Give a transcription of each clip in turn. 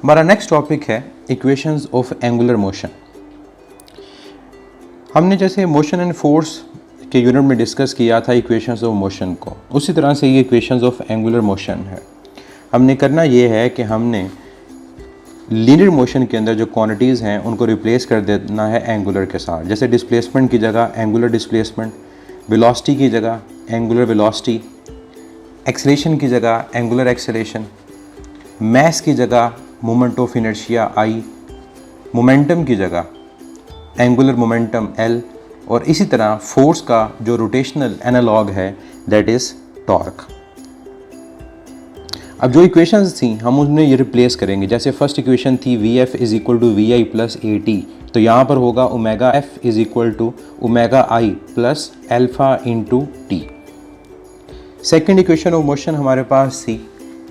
हमारा next topic है equations of angular motion. हमने जैसे मोशन एंड फोर्स के यूनिट में डिस्कस किया था इक्वेशंस ऑफ मोशन को, उसी तरह से ये इक्वेशंस ऑफ एंगुलर मोशन है। हमने करना ये है कि हमने लीनियर मोशन के अंदर जो क्वांटिटीज़ हैं उनको रिप्लेस कर देना है एंगुलर के साथ। जैसे डिस्प्लेसमेंट की जगह एंगुलर डिस्प्लेसमेंट, वेलोसिटी की जगह एंगुलर वेलोसिटी, एक्सेलेरेशन की जगह एंगुलर एक्सेलेरेशन, मास की जगह moment of inertia I, momentum की जगह एंगुलर मोमेंटम L, और इसी तरह फोर्स का जो रोटेशनल एनालॉग है दैट इज़ टॉर्क। अब जो इक्वेशंस थी हम उनमें ये रिप्लेस करेंगे। जैसे फर्स्ट इक्वेशन थी VF is equal to VI plus AT, तो यहाँ पर होगा omega F is equal to omega I plus alpha into T। Second equation of motion हमारे पास थी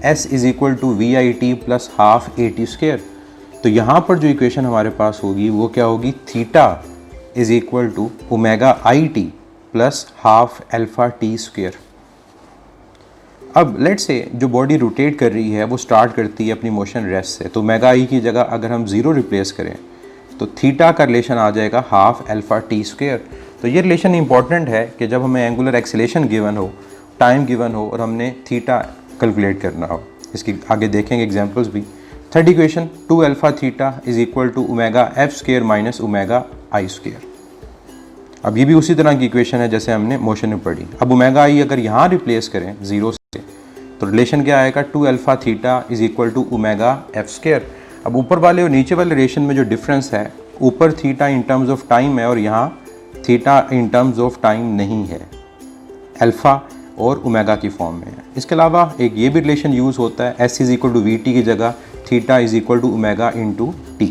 S is equal to VIT plus half AT square, तो यहाँ पर जो इक्वेशन हमारे पास होगी वो क्या होगी, theta is equal to omega IT plus half alpha T square. अब लेट से जो बॉडी रोटेट कर रही है वो स्टार्ट करती है अपनी मोशन रेस्ट से, तो ओमेगा I की जगह अगर हम ज़ीरो रिप्लेस करें तो थीटा का रिलेशन आ जाएगा हाफ एल्फ़ा T स्क्वायर। तो ये रिलेशन इंपॉर्टेंट है कि जब हमें एंगुलर एक्सेलेरेशन गिवन हो, टाइम गिवन हो और हमने थीटा कैलकुलेट करना हो। इसकी आगे देखेंगे एग्जांपल्स भी। Third equation 2 alpha theta is equal to omega F square minus omega I square. अब ये भी उसी तरह की इक्वेशन है जैसे हमने मोशन में पढ़ी। अब ओमेगा I अगर यहाँ रिप्लेस करें ज़ीरो से तो रिलेशन क्या आएगा, 2 alpha theta is equal to omega F square. अब ऊपर वाले और नीचे वाले रिलेशन में जो डिफरेंस है, ऊपर theta in terms of time है और यहाँ theta in terms of time नहीं है, अल्फ़ा और ओमेगा की फॉर्म में है। इसके अलावा एक ये भी रिलेशन यूज़ होता है, S is equal to VT की जगह theta is equal to omega into T।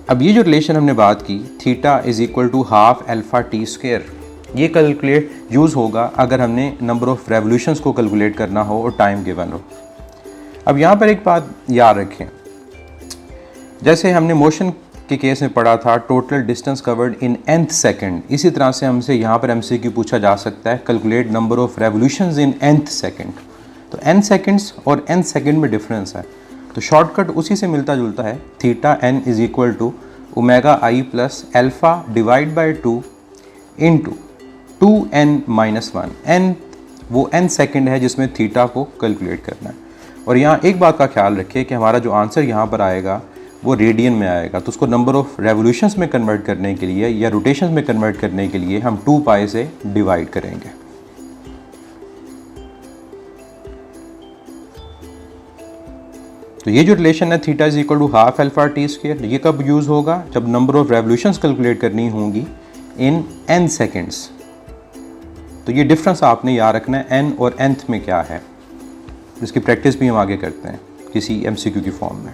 अब ये जो रिलेशन हमने बात की, theta is equal to half alpha T square, ये कैलकुलेट यूज़ होगा अगर हमने नंबर ऑफ़ रेवोल्यूशंस को कैलकुलेट करना हो और टाइम गिवन हो। अब यहाँ पर एक बात याद रखें, जैसे हमने मोशन के केस में पढ़ा था total distance covered in nth second, इसी तरह से हमसे यहाँ पर MCQ पूछा जा सकता है calculate number of revolutions in nth second. तो n सेकंड्स और n सेकंड में डिफरेंस है, तो शॉर्टकट उसी से मिलता जुलता है, theta n is equal to omega I plus alpha divide by 2 into 2n minus 1। n वो n सेकंड है जिसमें थीटा को कैलकुलेट करना है। और यहाँ एक बात का ख्याल रखिए कि हमारा जो आंसर यहाँ पर आएगा वो रेडियन में आएगा, तो उसको नंबर ऑफ़ रेवोल्यूशंस में कन्वर्ट करने के लिए या रोटेशंस में कन्वर्ट करने के लिए हम 2 पाई से डिवाइड करेंगे। तो ये जो रिलेशन है theta is equal to half alpha T square, ये कब यूज़ होगा, जब नंबर ऑफ़ रेवोल्यूशंस कैलकुलेट करनी होंगी इन n सेकेंड्स। तो ये डिफरेंस आपने याद रखना है n और nth में क्या है, जिसकी प्रैक्टिस भी हम आगे करते हैं किसी MCQ की फॉर्म में।